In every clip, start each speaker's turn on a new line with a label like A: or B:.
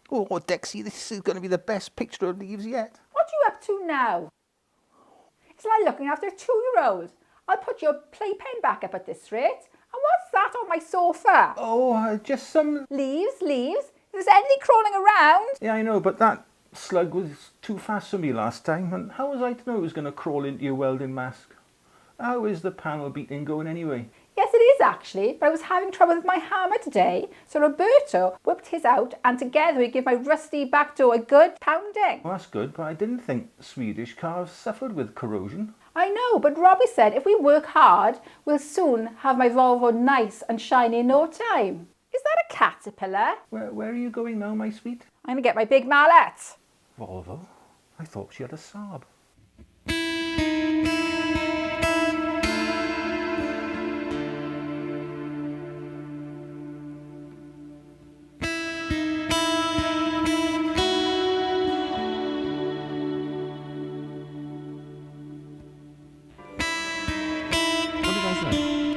A: Oh, Dexy, this is going to be the best picture of leaves yet.
B: What are you up to now? It's like looking after a 2-year-old. I'll put your playpen back up at this rate. And what's that on my sofa?
A: Oh, just some...
B: Leaves. There's anything crawling around.
A: Yeah, I know, but that slug was too fast for me last time, and how was I to know it was going to crawl into your welding mask? How is the panel beating going anyway?
B: Yes, it is actually, but I was having trouble with my hammer today, so Roberto whipped his out and together we give my rusty back door a good pounding.
A: Well, that's good, but I didn't think Swedish cars suffered with corrosion.
B: I know, but Robbie said if we work hard, we'll soon have my Volvo nice and shiny in no time. Is that a caterpillar?
A: Where are you going now, my sweet?
B: I'm going to get my big mallet.
A: Volvo? I thought she had a Saab.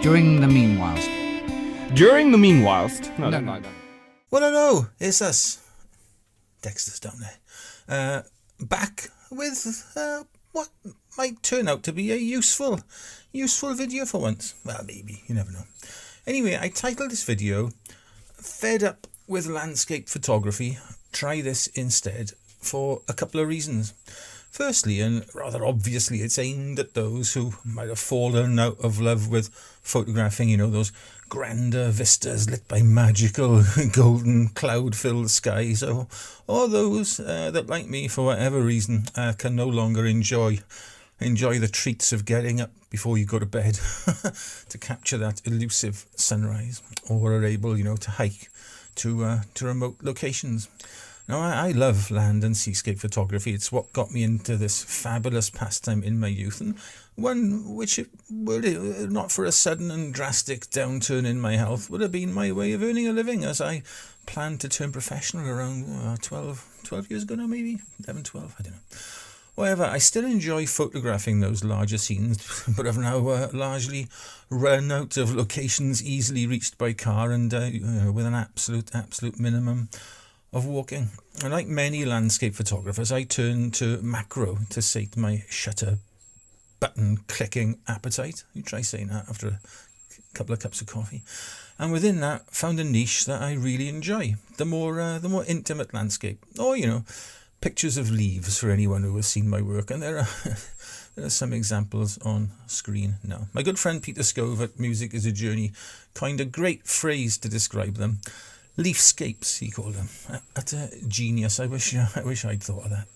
C: During the meanwhile.
D: During the meanwhilest.
C: No.
E: Well, hello, it's us. Dexter's down there. Back with what might turn out to be a useful video for once. Well, maybe, you never know. Anyway, I titled this video, Fed Up with Landscape Photography, Try This Instead, for a couple of reasons. Firstly, and rather obviously, it's aimed at those who might have fallen out of love with photographing, those grander vistas lit by magical golden cloud-filled skies, or those that, like me, for whatever reason, can no longer enjoy the treats of getting up before you go to bed to capture that elusive sunrise, or are able, to hike to remote locations. Now, I love land and seascape photography. It's what got me into this fabulous pastime in my youth, and one which, were it not for a sudden and drastic downturn in my health, would have been my way of earning a living, as I planned to turn professional around 12 years ago now, maybe 11, 12, I don't know. However, I still enjoy photographing those larger scenes, but have now largely run out of locations easily reached by car, and with an absolute minimum of walking. And like many landscape photographers, I turn to macro to sate my shutter button clicking appetite. You try saying that after a couple of cups of coffee. And within that, found a niche that I really enjoy. The more intimate landscape, or pictures of leaves for anyone who has seen my work. And there are some examples on screen now. My good friend Peter Scove at Music is a Journey coined a great phrase to describe them. Leafscapes, he called them. That's a genius. I wish I'd thought of that.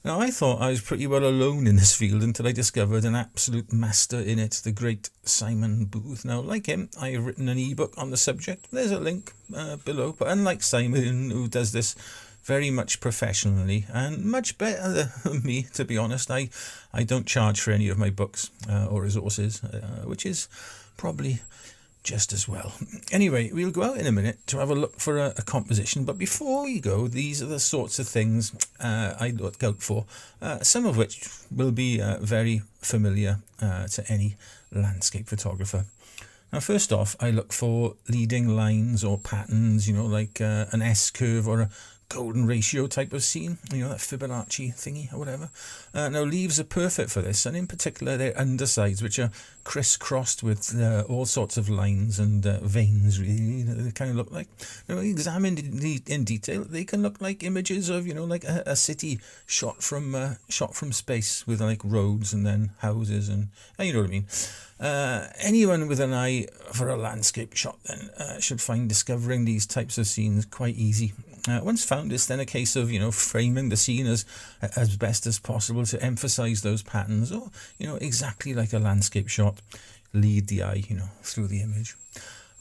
E: Now, I thought I was pretty well alone in this field until I discovered an absolute master in it, the great Simon Booth. Now, like him, I have written an ebook on the subject. There's a link below. But unlike Simon, who does this very much professionally and much better than me, to be honest, I don't charge for any of my books or resources, which is probably just as well. Anyway, we'll go out in a minute to have a look for a composition, but before we go, these are the sorts of things I look out for, some of which will be very familiar to any landscape photographer. Now, first off, I look for leading lines or patterns, like an S-curve or a golden ratio type of scene, that Fibonacci thingy or whatever. Now, leaves are perfect for this, and in particular their undersides, which are crisscrossed with all sorts of lines and veins, really. They kind of look like, examined in detail, they can look like images of, like a city shot from space with like roads and then houses, and you know what I mean. Anyone with an eye for a landscape shot then should find discovering these types of scenes quite easy. Once found, it's then a case of framing the scene as best as possible to emphasize those patterns, or exactly like a landscape shot, lead the eye through the image.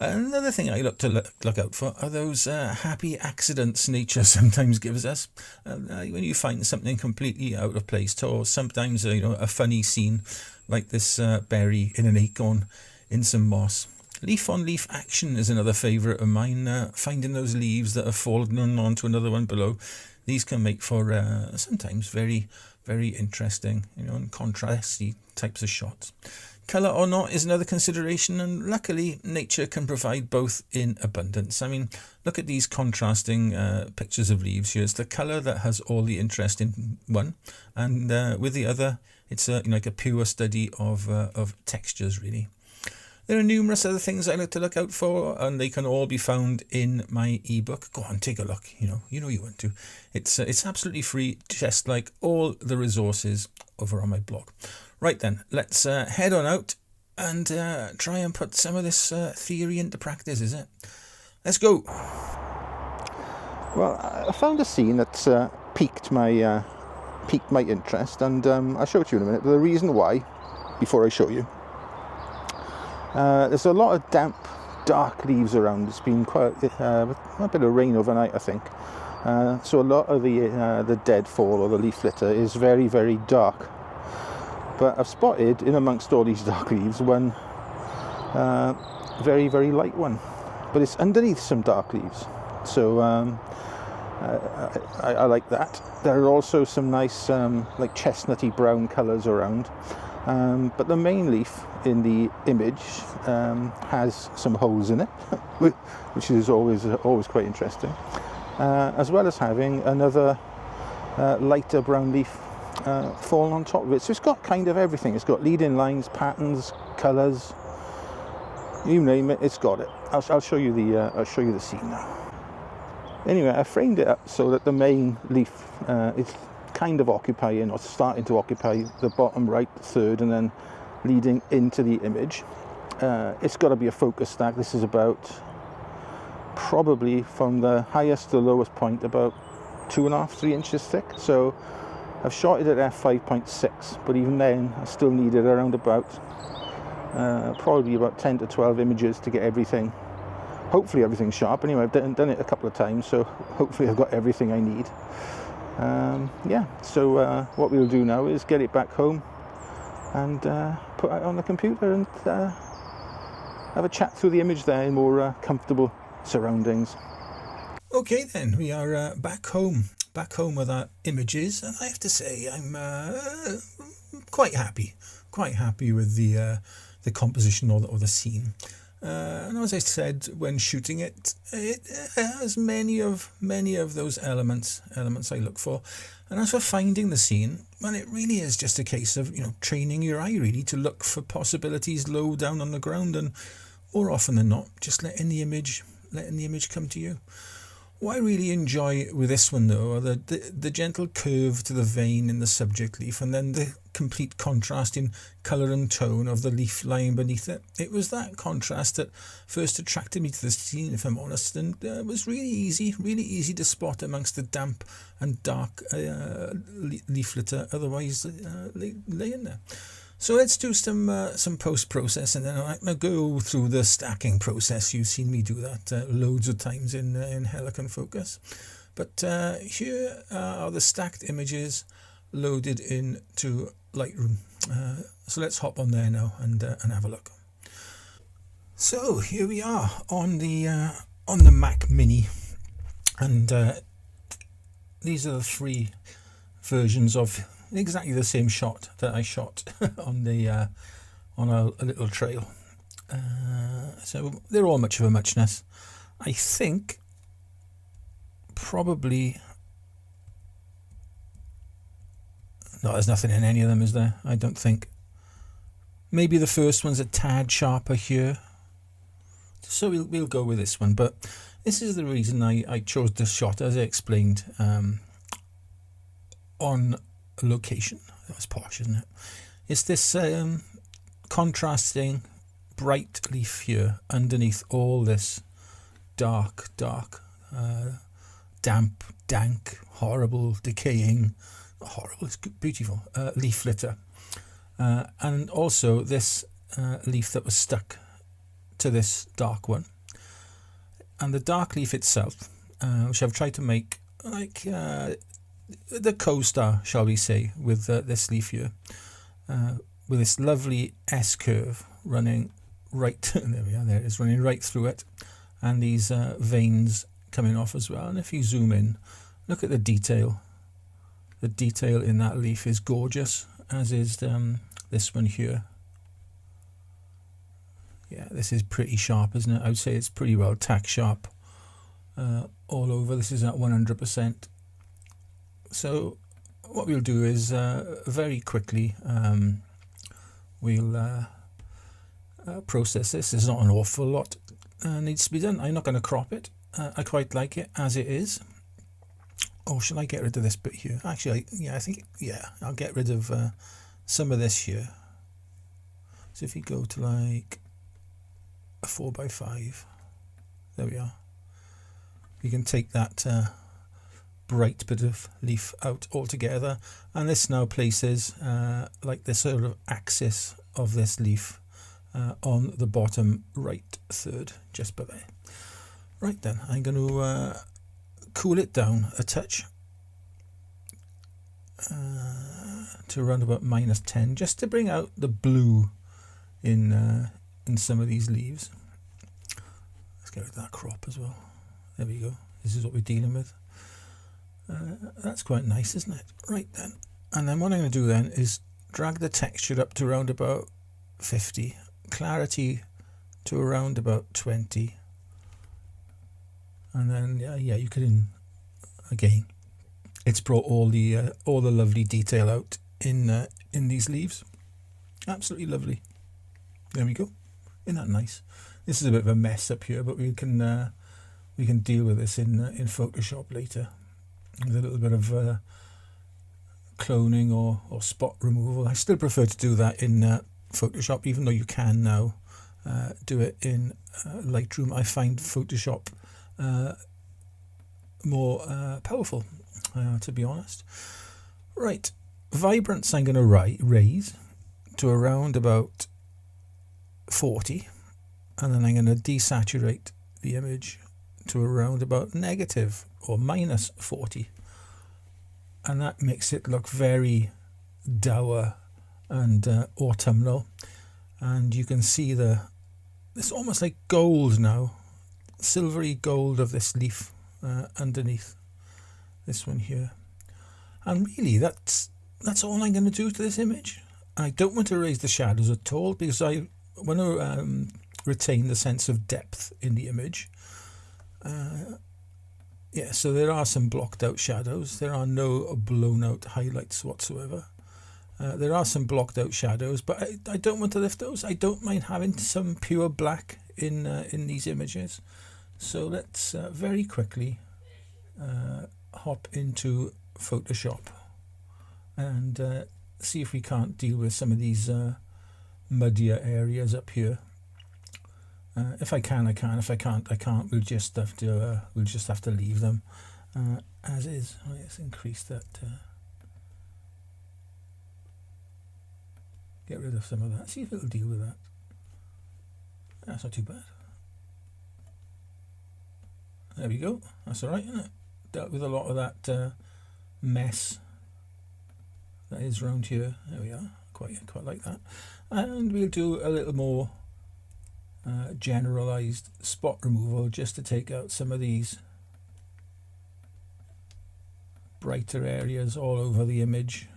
E: Another thing I look out for are those happy accidents nature sometimes gives us. When you find something completely out of place, or sometimes a funny scene like this berry in an acorn in some moss. Leaf-on-leaf action is another favourite of mine, finding those leaves that have fallen onto another one below. These can make for sometimes very, very interesting, and contrasty types of shots. Colour or not is another consideration, and luckily nature can provide both in abundance. I mean, look at these contrasting pictures of leaves here. It's the colour that has all the interest in one, and with the other, it's like a pure study of textures, really. There are numerous other things I like to look out for, and they can all be found in my ebook. Go on, take a look. You know you want to. It's absolutely free, just like all the resources over on my blog. Right then, let's head on out and try and put some of this theory into practice. Is it? Let's go.
A: Well, I found a scene that's piqued my interest, and I'll show it to you in a minute. But the reason why, before I show you. There's a lot of damp, dark leaves around. It's been quite a bit of rain overnight, I think. So a lot of the deadfall or the leaf litter is very, very dark. But I've spotted in amongst all these dark leaves one very, very light one. But it's underneath some dark leaves. So I like that. There are also some nice like chestnutty brown colours around. But the main leaf in the image has some holes in it, which is always quite interesting, as well as having another lighter brown leaf fallen on top of it. So it's got kind of everything. It's got leading lines, patterns, colours, you name it, it's got it. I'll show you the scene now. Anyway, I framed it up so that the main leaf is kind of occupying, or starting to occupy, the bottom right third, and then leading into the image. It's got to be a focus stack. This is about probably from the highest to the lowest point about 2.5-3 inches thick. So I've shot it at f5.6, but even then I still needed around about probably about 10 to 12 images to get everything, hopefully everything's sharp. Anyway, I've done it a couple of times, so hopefully I've got everything I need. So what we'll do now is get it back home and put it on the computer and have a chat through the image there in more comfortable surroundings.
E: Okay then, we are back home with our images, and I have to say I'm quite happy with the composition or the scene. And as I said, when shooting it, it has many of those elements I look for. And as for finding the scene, well, it really is just a case of training your eye really to look for possibilities low down on the ground, and more often than not, just letting the image come to you. What I really enjoy with this one though are the gentle curve to the vein in the subject leaf, and then the complete contrast in colour and tone of the leaf lying beneath it. It was that contrast that first attracted me to the scene, if I'm honest, and it was really easy to spot amongst the damp and dark leaf litter otherwise laying there. So let's do some post-process, and then I'm going to go through the stacking process. You've seen me do that loads of times in Helicon Focus. But here are the stacked images loaded into Lightroom. So let's hop on there now and have a look. So here we are on the Mac Mini, and these are the three versions of exactly the same shot that I shot on a little trail. So they're all much of a muchness. I think probably no, there's nothing in any of them, is there? I don't think. Maybe the first one's a tad sharper here, so we'll go with this one. But this is the reason I chose this shot, as I explained, on location. That's posh, isn't it? It's this contrasting bright leaf here underneath all this dark, damp, dank, horrible, decaying, horrible, it's beautiful, leaf litter. And also this leaf that was stuck to this dark one. And the dark leaf itself, which I've tried to make like the co-star, shall we say, with this leaf here, with this lovely S-curve running right, there we are, there it is, running right through it, and these veins coming off as well. And if you zoom in, look at the detail. The detail in that leaf is gorgeous, as is this one here. Yeah, this is pretty sharp, isn't it? I would say it's pretty well tack sharp all over. This is at 100%. So what we'll do is very quickly we'll process this. There's not an awful lot needs to be done. I'm not going to crop it. I quite like it as it is. Or should I get rid of this bit here? Actually, I think I'll get rid of some of this here. So if you go to like a 4x5, there we are. You can take that bright bit of leaf out altogether, and this now places like this sort of axis of this leaf on the bottom right third, just by there. Right then, I'm going to cool it down a touch to around about -10, just to bring out the blue in some of these leaves. Let's get rid of that crop as well. There we go. This is what we're dealing with. That's quite nice, isn't it? Right then. And then what I'm going to do then is drag the texture up to around about 50, clarity to around about 20, and then you can again, it's brought all the lovely detail out in these leaves. Absolutely lovely. There we go. Isn't that nice? This is a bit of a mess up here, but we can deal with this in Photoshop later with a little bit of cloning or spot removal. I still prefer to do that in Photoshop, even though you can now do it in Lightroom. I find Photoshop more powerful, to be honest. Right, vibrance I'm going to raise to around about 40, and then I'm going to desaturate the image to around about negative or -40, and that makes it look very dour and autumnal. And you can see it's almost like gold now, silvery gold of this leaf underneath this one here. And really that's all I'm going to do to this image. I don't want to raise the shadows at all, because I want to retain the sense of depth in the image. So there are some blocked out shadows. There are no blown out highlights whatsoever. There are some blocked out shadows, but I don't want to lift those. I don't mind having some pure black in these images. So let's very quickly hop into Photoshop and see if we can't deal with some of these muddier areas up here. If I can, I can. If I can't, I can't. We'll just have to leave them as is. Let's increase that. Get rid of some of that. See if it'll deal with that. That's not too bad. There we go. That's all right, isn't it? Dealt with a lot of that mess that is round here. There we are. Quite like that. And we'll do a little more generalized spot removal, just to take out some of these brighter areas all over the image.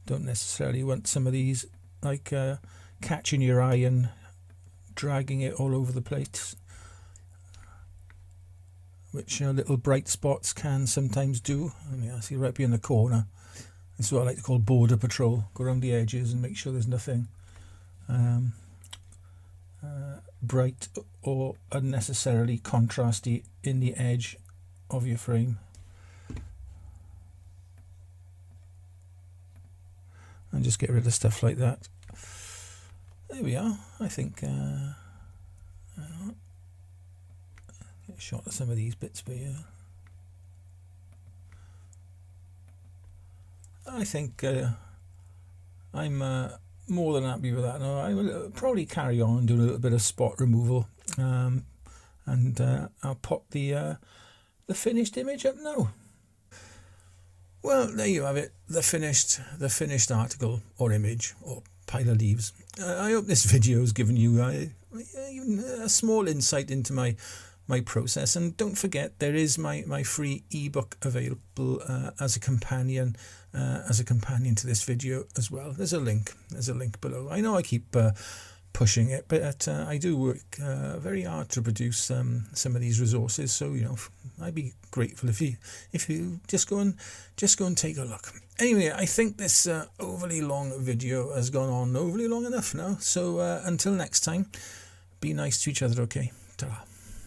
E: Don't necessarily want some of these like catching your eye and dragging it all over the place, which little bright spots can sometimes do. I see right behind the corner. This is what I like to call border patrol. Go around the edges and make sure there's nothing bright or unnecessarily contrasty in the edge of your frame. And just get rid of stuff like that. There we are. I think get a shot of some of these bits for you. I think I'm more than happy with that. Now I will probably carry on and do a little bit of spot removal, and I'll pop the finished image up now. Well, there you have it, the finished article or image or pile of leaves. I hope this video has given you a small insight into my my process. And don't forget, there is my free ebook available as a companion to this video as well. There's a link below. I know I keep pushing it, but I do work very hard to produce some of these resources, so I'd be grateful if you just go and take a look. Anyway, I think this overly long video has gone on overly long enough now, so until next time, be nice to each other, okay? Ta-ra.